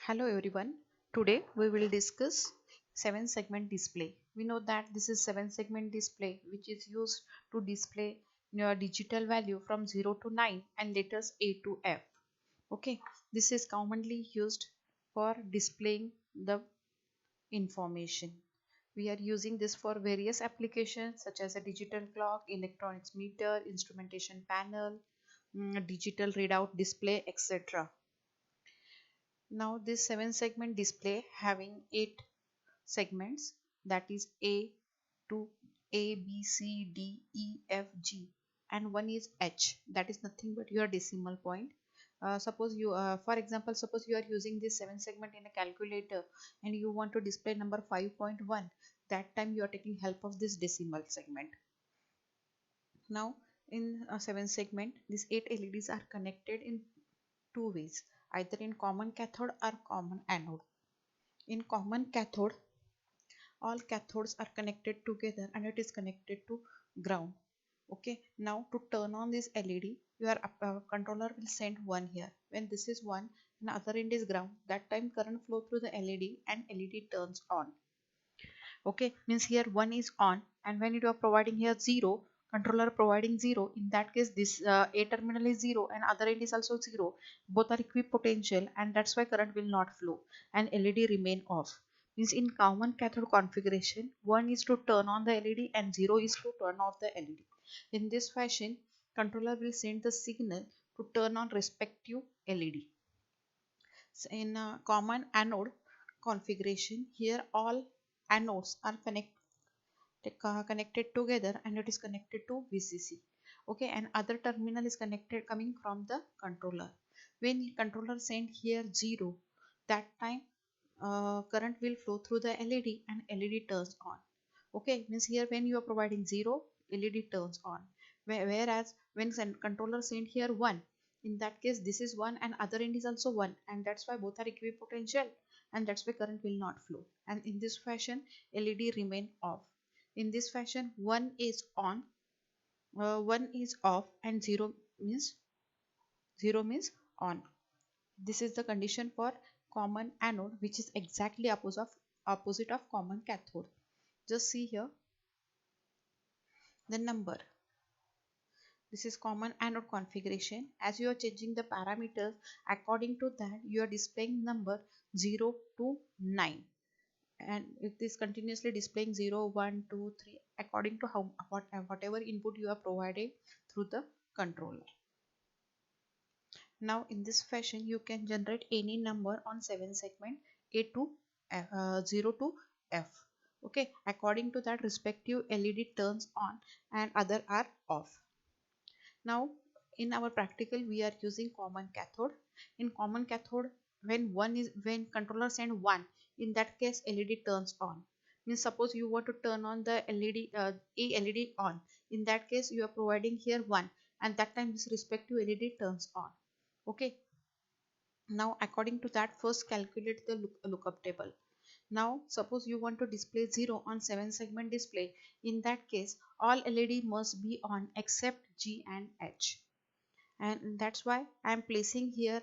Hello everyone. Today we will discuss 7 segment display. We know that this is 7 segment display which is used to display your digital value from 0 to 9 and letters A to F. Okay, this is commonly used for displaying the information. We are using this for various applications such as a digital clock, electronics meter, instrumentation panel, digital readout display, etc. Now this 7 segment display having 8 segments, that is A to A B C D E F G, and one is H, that is nothing but your decimal point. Suppose you for example, suppose you are using this 7 segment in a calculator and you want to display number 5.1, that time you are taking help of this decimal segment. Now in a 7 segment, these 8 LEDs are connected in two ways, either in common cathode or common anode. In common cathode, all cathodes are connected together and it is connected to ground. Okay, now to turn on this LED, your controller will send one here. When this is one and other end is ground, that time current flow through the LED and LED turns on. Okay, means here one is on, and when you are providing here 0, controller providing 0, in that case this A terminal is 0 and other end is also 0, both are equipotential, and that's why current will not flow and LED remain off. Means in common cathode configuration, 1 is to turn on the LED and 0 is to turn off the LED. In this fashion, controller will send the signal to turn on respective LED. So in common anode configuration, here all anodes are connected together and it is connected to VCC. Okay, and other terminal is connected coming from the controller. When controller send here 0, that time current will flow through the LED and LED turns on. Okay, means here when you are providing 0, LED turns on. Whereas when controller send here 1, in that case this is 1 and other end is also 1, and that's why both are equipotential, and that's why current will not flow, and in this fashion LED remain off. In this fashion, 1 is on, 1 is off, and 0 means on. This is the condition for common anode, which is exactly opposite of common cathode. Just see here the number. This is common anode configuration. As you are changing the parameters, according to that you are displaying number 0 to 9, and it is continuously displaying 0, 1, 2, 3 according to whatever input you are providing through the controller. Now in this fashion you can generate any number on 7 segment A to F, 0 to F. Okay, according to that respective LED turns on and other are off. Now in our practical we are using common cathode. In common cathode, when controller send 1, in that case LED turns on. Means suppose you want to turn on the LED, a LED on, in that case you are providing here 1, and that time this respective LED turns on. Okay, now according to that, first calculate the lookup table. Now suppose you want to display 0 on 7 segment display, in that case all LED must be on except G and H, and that's why I am placing here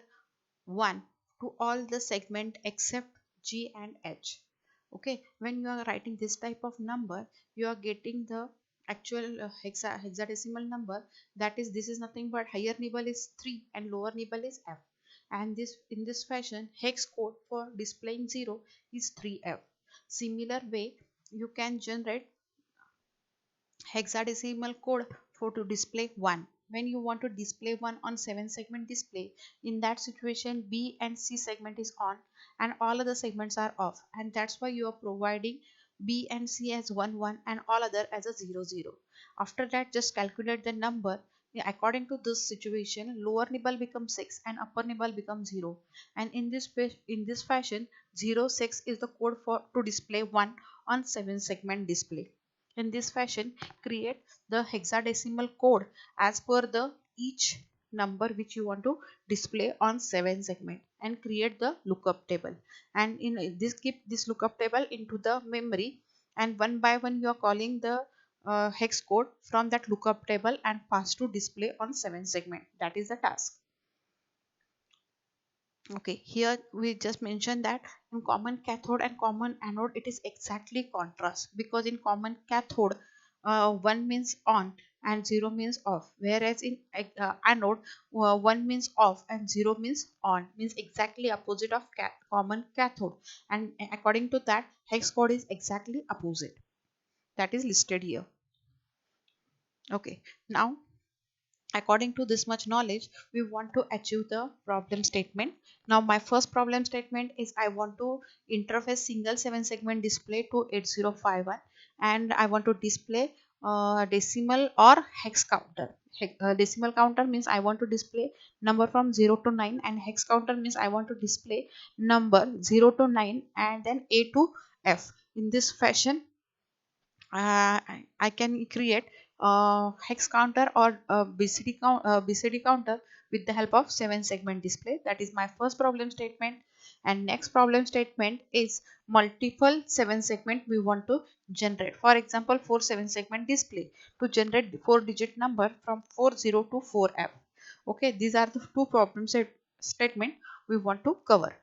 1 to all the segment except G and H. Okay, when you are writing this type of number, you are getting the actual hexadecimal number, that is, this is nothing but higher nibble is 3 and lower nibble is F, and this in this fashion hex code for displaying 0 is 3F. Similar way you can generate hexadecimal code for to display 1. When you want to display 1 on 7 segment display, in that situation B and C segment is on and all other segments are off, and that's why you are providing B and C as 1 1 and all other as a 0 0. After that, just calculate the number. According to this situation, lower nibble becomes 6 and upper nibble becomes 0, and in this fashion 06 is the code for to display 1 on 7 segment display. In this fashion, create the hexadecimal code as per the each number which you want to display on 7 segment, and create the lookup table, and in this keep this lookup table into the memory, and one by one you are calling the hex code from that lookup table and pass to display on 7 segment. That is the task. Okay, here we just mentioned that in common cathode and common anode it is exactly contrast, because in common cathode 1 means on and 0 means off, whereas in anode 1 means off and 0 means on, means exactly opposite of common cathode. And according to that, hex code is exactly opposite, that is listed here. Okay, now according to this much knowledge, we want to achieve the problem statement. Now my first problem statement is I want to interface single 7 segment display to 8051, and I want to display decimal or hex counter. Decimal counter means I want to display number from 0 to 9, and hex counter means I want to display number 0 to 9 and then A to F. In this fashion, I can create hex counter or BCD counter with the help of 7 segment display. That is my first problem statement. And next problem statement is multiple 7 segment we want to generate. For example, 4 7 segment display to generate 4 digit number from 40 to 4F. Okay, these are the two problem statement we want to cover.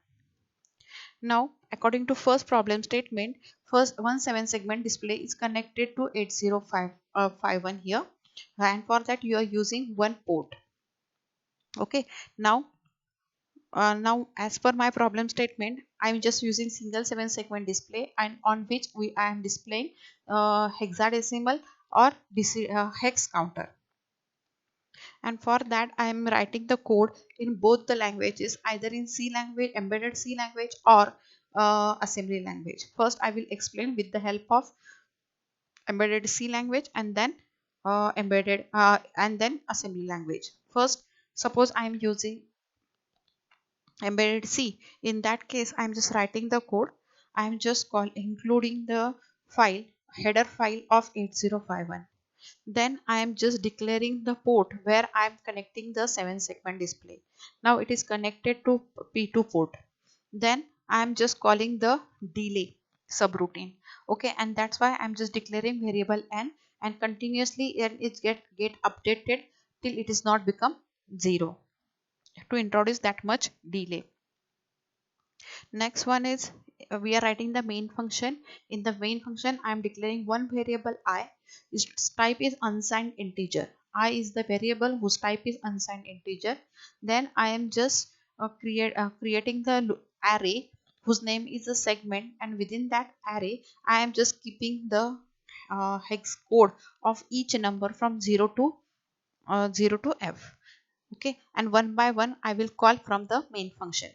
Now, according to first problem statement, first one 7 segment display is connected to 8051 here, and for that you are using one port. Okay, now as per my problem statement, I am just using single 7 segment display, and on which I am displaying hexadecimal or hex counter. And for that I am writing the code in both the languages, either in C language, embedded C language, or assembly language. First I will explain with the help of embedded C language, and then embedded and then assembly language. First, suppose I am using embedded C. In that case I am just writing the code. I am just including the file header file of 8051. Then I am just declaring the port where I am connecting the 7 segment display. Now it is connected to P2 port. Then I am just calling the delay subroutine. Okay, and that's why I'm just declaring variable n, and continuously it get updated till it is not become 0 to introduce that much delay. Next one is we are writing the main function. In the main function I am declaring one variable I. Its type is unsigned integer. I is the variable whose type is unsigned integer. Then I am just creating the array whose name is a segment, and within that array I am just keeping the hex code of each number from 0 to F. Okay, and one by one I will call from the main function.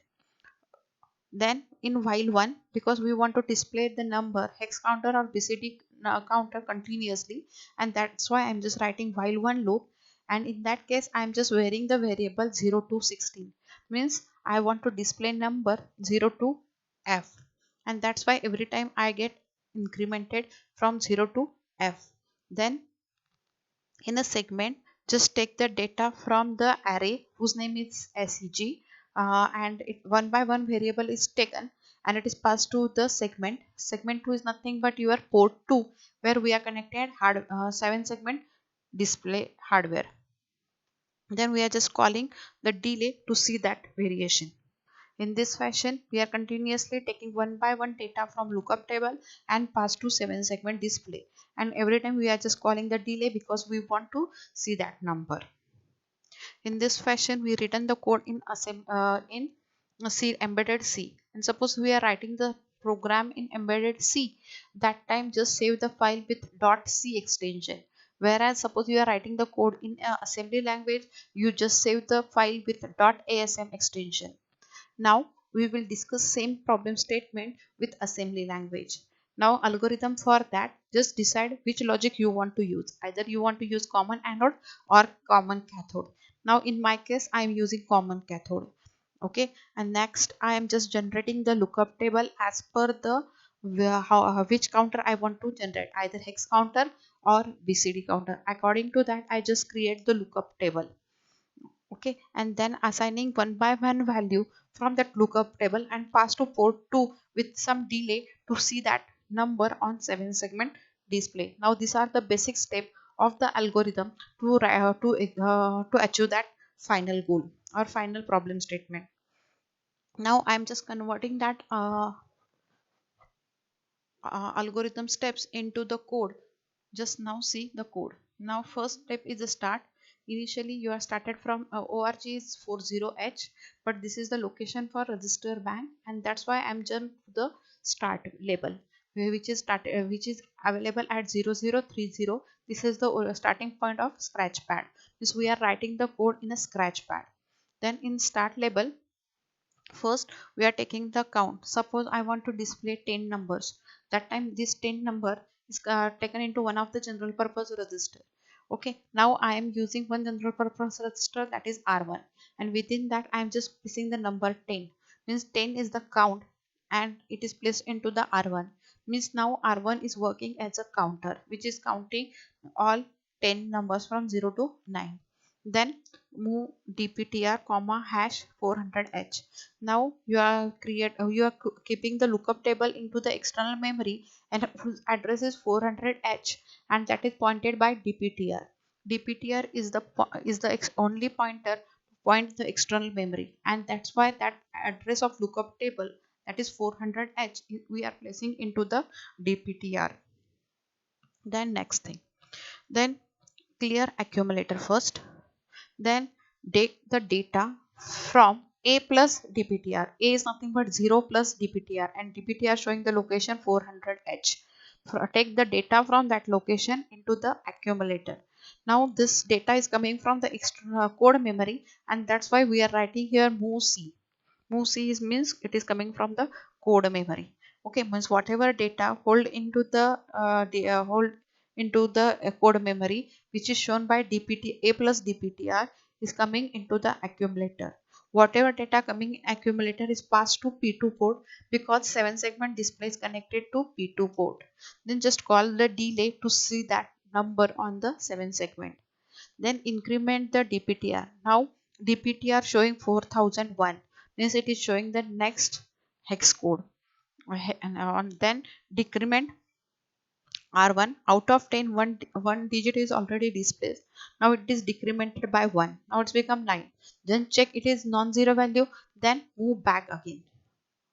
Then in while one, because we want to display the number hex counter or BCD counter continuously, and that's why I'm just writing while one loop. And in that case I'm just varying the variable 0 to 16, means I want to display number 0 to F, and that's why every time I get incremented from 0 to F. Then in a segment, just take the data from the array whose name is SEG, and one by one variable is taken and it is passed to the segment. Segment 2 is nothing but your port 2, where we are connected 7 segment display hardware. Then we are just calling the delay to see that variation. In this fashion, we are continuously taking one by one data from lookup table and pass to 7 segment display. And every time we are just calling the delay because we want to see that number. In this fashion, we written the code in C embedded C. And suppose we are writing the program in embedded C, that time just save the file with .c extension. Whereas suppose you are writing the code in assembly language, you just save the file with .asm extension. Now we will discuss same problem statement with assembly language. Now algorithm for that, just decide which logic you want to use. Either you want to use common anode or common cathode. Now in my case I am using common cathode. Okay, and next I am just generating the lookup table as per the which counter I want to generate, either hex counter or BCD counter. According to that I just create the lookup table. Okay, and then assigning one by one value from that lookup table and pass to port 2 with some delay to see that number on 7 segment display. Now these are the basic step of the algorithm to achieve that final goal or final problem statement. Now I'm just converting that algorithm steps into the code. Just now see the code. Now first step is the start. Initially you are started from org is 40h, but this is the location for register bank, and that's why I'm just the start label, which is available at 0030. This is the starting point of scratchpad. This we are writing the code in a scratchpad. Then in start label, first we are taking the count. Suppose I want to display 10 numbers. That time this 10 number is taken into one of the general purpose register. Okay, now I am using one general purpose register, that is R1, and within that I am just placing the number 10. Means 10 is the count and it is placed into the R1. Means now R1 is working as a counter which is counting all 10 numbers from 0 to 9. Then move dptr comma hash 400h. Now you are keeping the lookup table into the external memory, and whose address is 400h, and that is pointed by dptr. Dptr is the only pointer point the external memory, and that's why that address of lookup table, that is 400h, we are placing into the dptr. Then next thing, then clear accumulator first. Then take the data from A plus dptr. A is nothing but 0 plus dptr, and dptr showing the location 400h. Take the data from that location into the accumulator. Now this data is coming from the extra code memory, and that's why we are writing here move c. Move c is means it is coming from the code memory. Okay, means whatever data hold into the code memory, which is shown by dpt A plus dptr, is coming into the accumulator. Whatever data coming in accumulator is passed to P2 port, because 7 segment display is connected to P2 port. Then just call the delay to see that number on the 7 segment. Then increment the dptr. Now dptr showing 4001, means it is showing the next hex code. And then decrement R1. Out of 10, one digit is already displayed. Now it is decremented by 1. Now it's become 9. Then check it is non-zero value. Then move back again.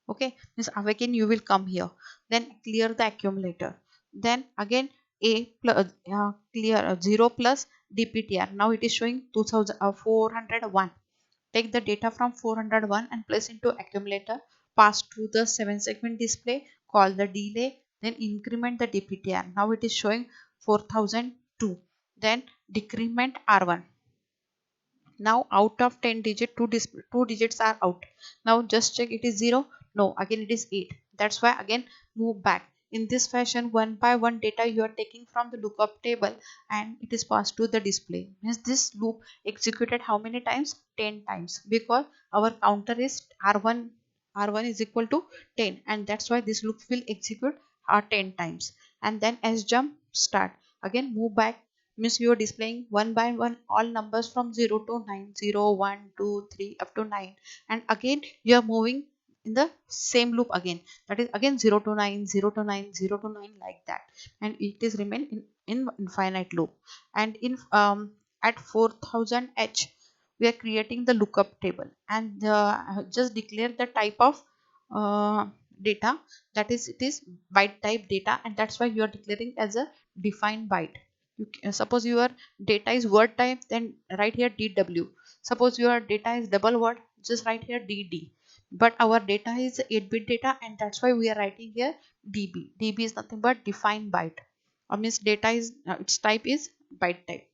Okay, means again you will come here. Then clear the accumulator. Then again A plus clear 0 plus dptr. Now it is showing 401. Take the data from 401 and place into accumulator, pass to the 7 segment display, call the delay, then increment the dptr. Now it is showing 4002. Then decrement R1. Now out of 10 digit, two digits are out. Now just check it is 0. No, again it is 8. That's why again move back. In this fashion, one by one data you are taking from the lookup table, and it is passed to the display. Means this loop executed how many times? 10 times, because our counter is R1. R1 is equal to 10, and that's why this loop will execute 10 times. And then as jump start, again move back. Means you are displaying one by one all numbers from 0 to 9, 0, 1, 2, 3 up to 9, and again you are moving in the same loop again, that is again 0 to 9, 0 to 9, 0 to 9, like that, and it is remain in infinite loop. And in at 4000h we are creating the lookup table, and just declare the type of uh, data, that is it is byte type data, and that's why you are declaring as a defined byte. Suppose your data is word type, then write here dw. Suppose your data is double word, just write here dd. But our data is 8-bit data, and that's why we are writing here db. Db is nothing but defined byte, or means data is its type is byte type.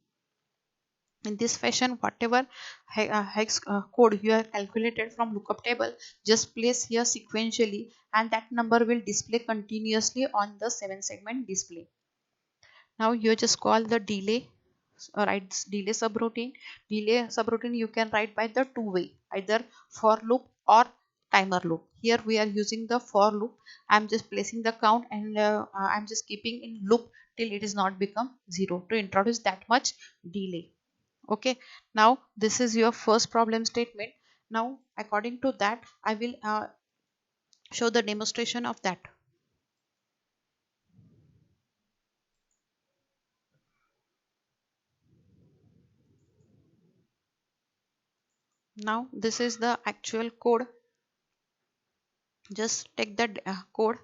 In this fashion, whatever hex code you have calculated from lookup table, just place here sequentially, and that number will display continuously on the 7 segment display. Now you just call the delay, write delay subroutine. Delay subroutine you can write by the two way, either for loop or timer loop. Here we are using the for loop. I'm just placing the count, and I'm just keeping in loop till it is not become 0 to introduce that much delay. Okay, now this is your first problem statement. Now according to that I will show the demonstration of that. Now this is the actual code. just take the code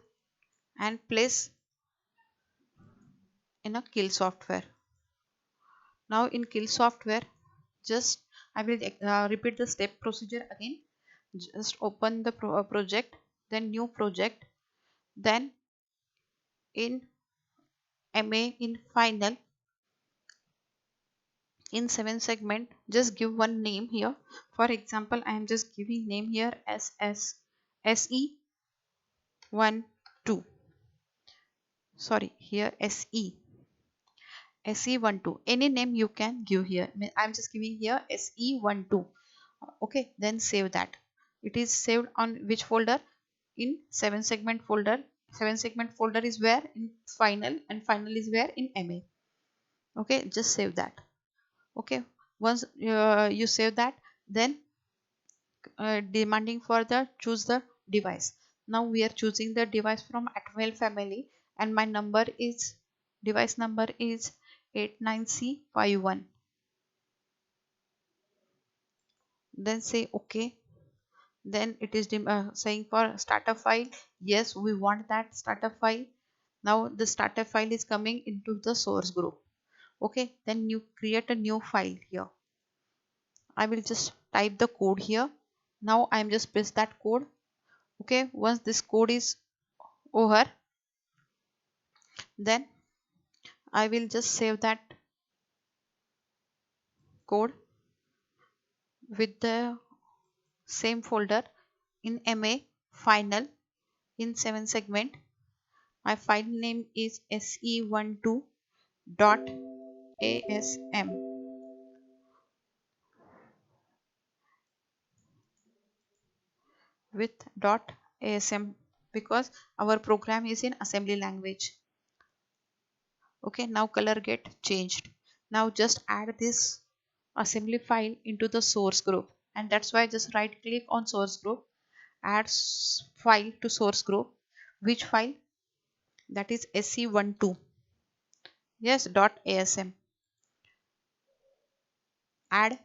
and place in a kill software. Now in kill software, just I will repeat the step procedure again. Just open the project, then new project, then in MA, in final, in 7 segment, just give one name here. For example, I am just giving name here as SE1 2, sorry, here SE12, any name you can give here. I'm just giving here SE12. Okay, then save that. It is saved on which folder? In 7 segment folder. 7 segment folder is where? In final, and final is where? In MA. Okay, just save that. Okay, once you save that, then demanding for the choose the device. Now we are choosing the device from Atmel family, and my number is, device number is 89C51. Then say okay. Then it is saying for starter file. Yes, we want that starter file. Now the starter file is coming into the source group. Okay, then you create a new file here. I will just type the code here. Now I am just paste that code. Okay, once this code is over, then I will just save that code with the same folder in MA final, in 7 segment. My file name is se12.asm with .asm, because our program is in assembly language. Okay, now color get changed. Now just add this assembly file into the source group, and that's why just right click on source group, add file to source group. Which file? That is se12. Yes, .asm. Add,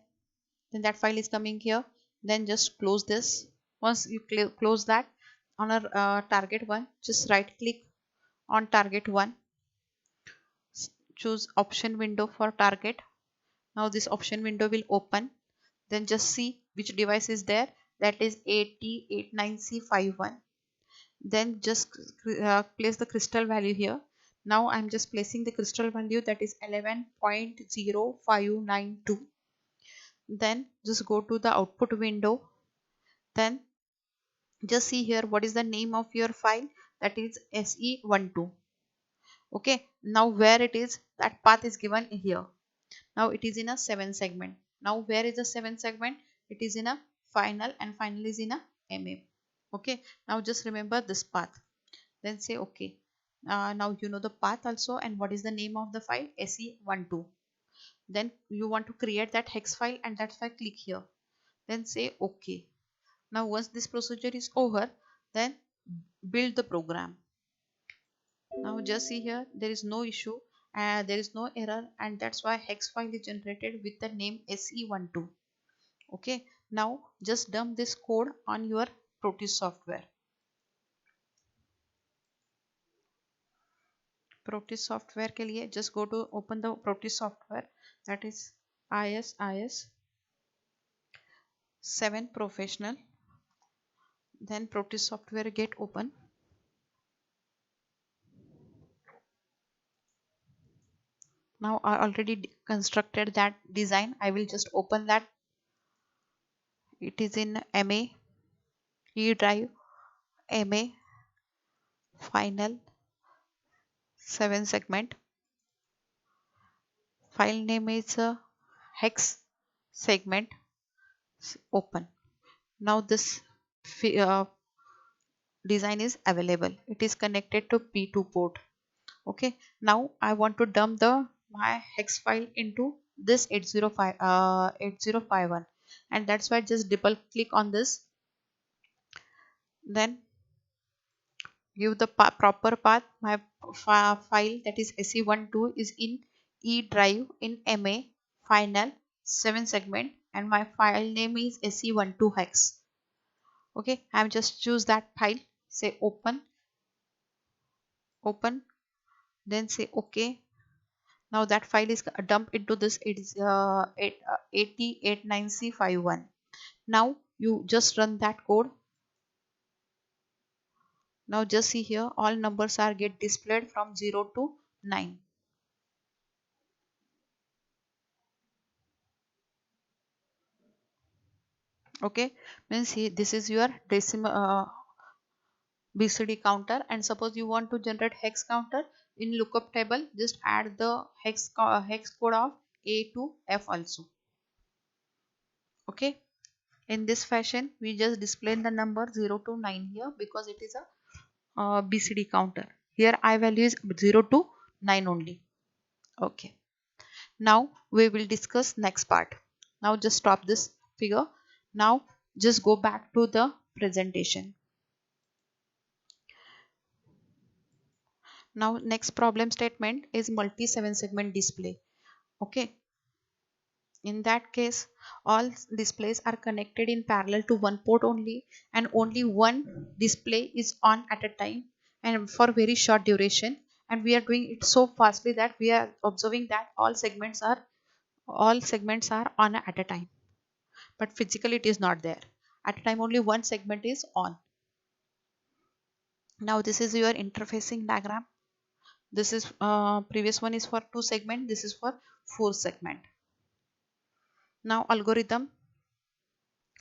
then that file is coming here. Then just close this. Once you close that, on a target one, just right click on target one, choose option window for target. Now this option window will open. Then just see which device is there. That is AT89C51. Then just place the crystal value here. Now I'm just placing the crystal value, that is 11.0592. Then just go to the output window. Then just see here what is the name of your file, that is SE12. Okay, now where it is, that path is given here. Now it is in a 7 segment. Now where is the 7 segment? It is in a final, and final is in a MA. Okay, now just remember this path. Then say okay. Now you know the path also, and what is the name of the file? SE12. Then you want to create that hex file, and that's why click here. Then say okay. Now once this procedure is over, then build the program. Now just see here, there is no issue, there is no error, and that's why hex file is generated with the name SE12. Okay, now just dump this code on your Proteus software. Proteus software के लिए just go to open the Proteus software, that is IS 7 professional. Then Proteus software get open. Now I already constructed that design. I will just open that. It is in MA, E drive, MA final, 7 segment. File name is hex segment. Open. Now this design is available. It is connected to P2 port. Okay, now I want to dump the my hex file into this 8051, and that's why just double click on this. Then give the proper path. My file, that is SE12, is in E drive in MA final, 7 segment, and my file name is SE12 hex. Okay, I'm just choose that file, say open, then say okay. Now that file is dumped into this. It is 8089C51. Now you just run that code. Now just see here, all numbers are get displayed from 0 to 9. Okay, means this is your decimal BCD counter, and suppose you want to generate hex counter in lookup table, just add the hex code of A to F also. Okay, in this fashion we just display the number 0 to 9 here because it is a BCD counter. Here I value is 0 to 9 only. Okay, now we will discuss next part. Now just stop this figure. Now just go back to the presentation. Now next problem statement is multi 7 segment display. Okay, in that case all displays are connected in parallel to one port only, and only one display is on at a time and for very short duration, and we are doing it so fastly that we are observing that all segments are on at a time, but physically it is not there. At a time only one segment is on. Now this is your interfacing diagram. This is previous one is for 2 segment, this is for 4 segment. Now algorithm,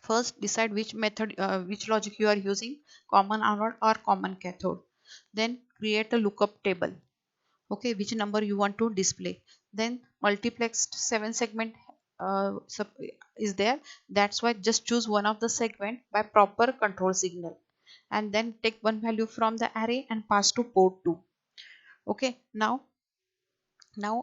first decide which logic you are using, common anode or common cathode. Then create a lookup table. Okay, which number you want to display. Then multiplexed 7 segment is there. That's why just choose one of the segment by proper control signal, and then take one value from the array and pass to port 2. Okay, now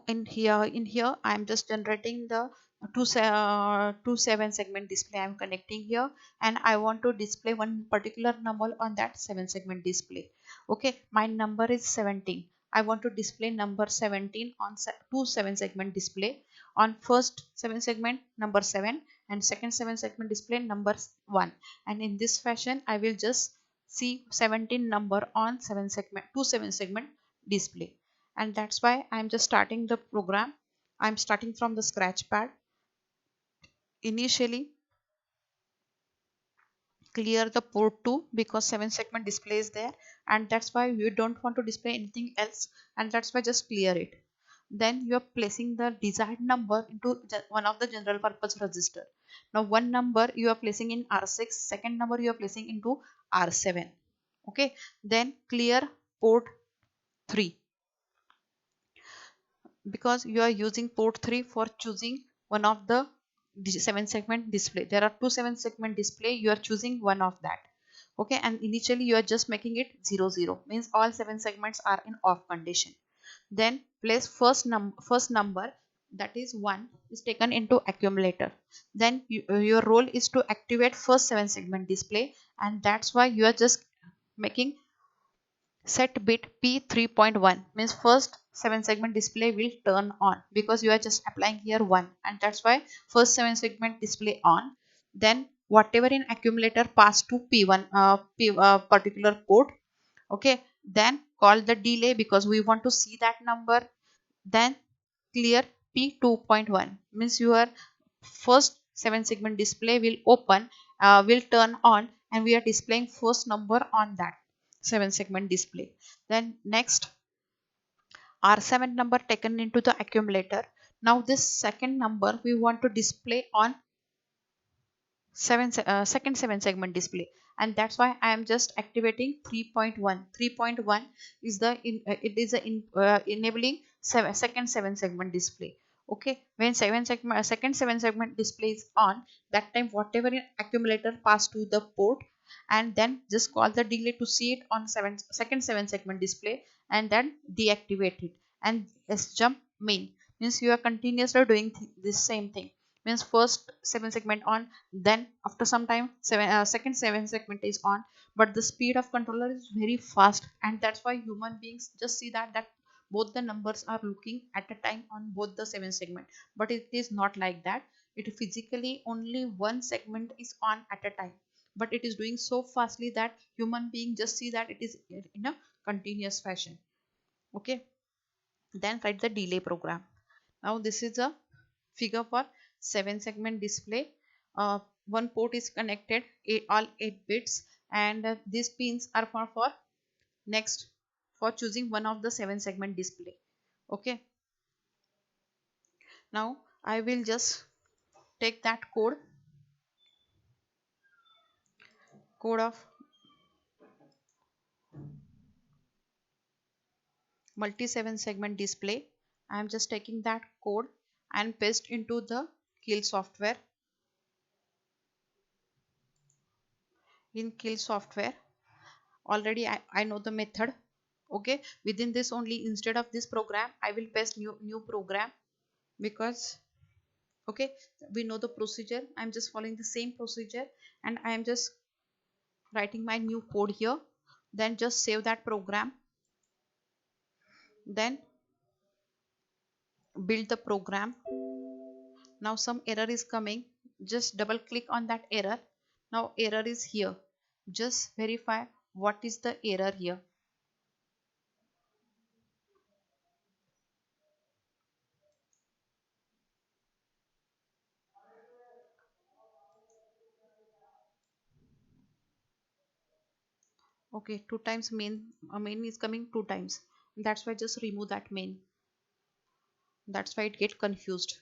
in here I am just generating the two 7 segment display. I am connecting here, and I want to display one particular number on that 7 segment display. Okay, my number is 17. I want to display number 17 on two 7 segment display. On first 7 segment number 7, and second 7 segment display number 1, and in this fashion I will just see 17 number on 7 segment, two 7 segment display. And that's why I'm just starting the program. I'm starting from the scratch pad. Initially clear the port 2 because 7 segment display is there, and that's why you don't want to display anything else, and that's why just clear it. Then you're placing the desired number into one of the general purpose register. Now one number you are placing in R6, second number you are placing into R7. Okay, then clear port 3 because you are using port 3 for choosing one of the 7 segment display. There are two 7 segment display, you are choosing one of that. Okay, and initially you are just making it 0 0, means all 7 segments are in off condition. Then place first number, that is 1, is taken into accumulator. Then your role is to activate first 7 segment display, and that's why you are just making set bit P3.1, means first 7 segment display will turn on because you are just applying here 1, and that's why first 7 segment display on. Then whatever in accumulator pass to P1 particular port. Okay, then call the delay because we want to see that number. Then clear P2.1, means your first 7 segment display will open, will turn on, and we are displaying first number on that 7 segment display. Then next R7 number taken into the accumulator. Now this second number we want to display on second 7 segment display, and that's why I am just activating 3.1. 3.1 is the enabling second 7 segment display. Okay, when second 7 segment display is on, that time whatever in accumulator pass to the port, and then just call the delay to see it on second 7 segment display, and then deactivate it. And jump main, means you are continuously doing this same thing. Means first 7 segment on, then after some time second 7 segment is on, but the speed of controller is very fast, and that's why human beings just see that both the numbers are looking at a time on both the 7 segment, but it is not like that. It physically only one segment is on at a time. but it is doing so fastly that human being just see that it is in a continuous fashion. Okay, then write the delay program. Now this is a figure for 7 segment display. One port is connected, all 8 bits, and these pins are for next for choosing one of the 7 segment display. Okay, now I will just take that code of multi 7 segment display. I am just taking that code and paste into the Keil software. In Keil software already I know the method. Okay, within this only, instead of this program I will paste new program, because okay, we know the procedure. I'm just following the same procedure and I am just writing my new code here. Then just save that program, then build the program. Now some error is coming, just double click on that error. Now error is here, just verify what is the error here. Okay, two times main is coming two times, that's why just remove that main. That's why it get confused.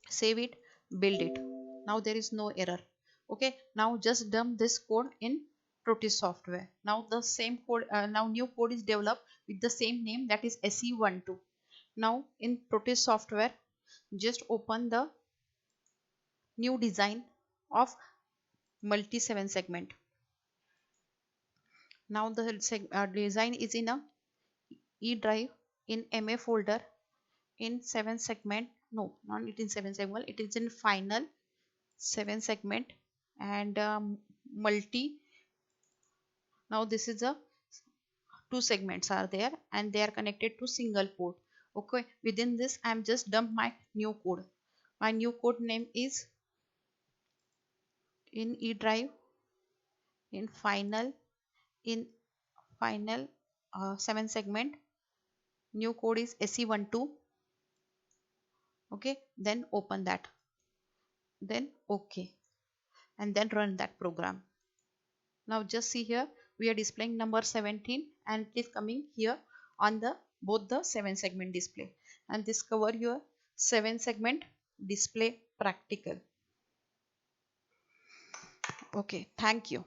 Save it, build it. Now there is no error. Okay, now just dump this code in Proteus software. Now the same code, now new code is developed with the same name, that is SE12. Now in Proteus software just open the new design of multi 7 segment. Now the design is in a E drive in MA folder, in 7 segment, no, not it in 7 segment, it is in final 7 segment, and multi. Now this is a two segments are there and they are connected to single port. Okay, within this I am just dump my new code. My new code name is in E drive, in final, in final 7 segment. New code is SE12. Okay, then open that, then okay, and then run that program. Now just see here, we are displaying number 17 and it is coming here on the both the 7 segment display, and this cover your 7 segment display practical. Okay, thank you.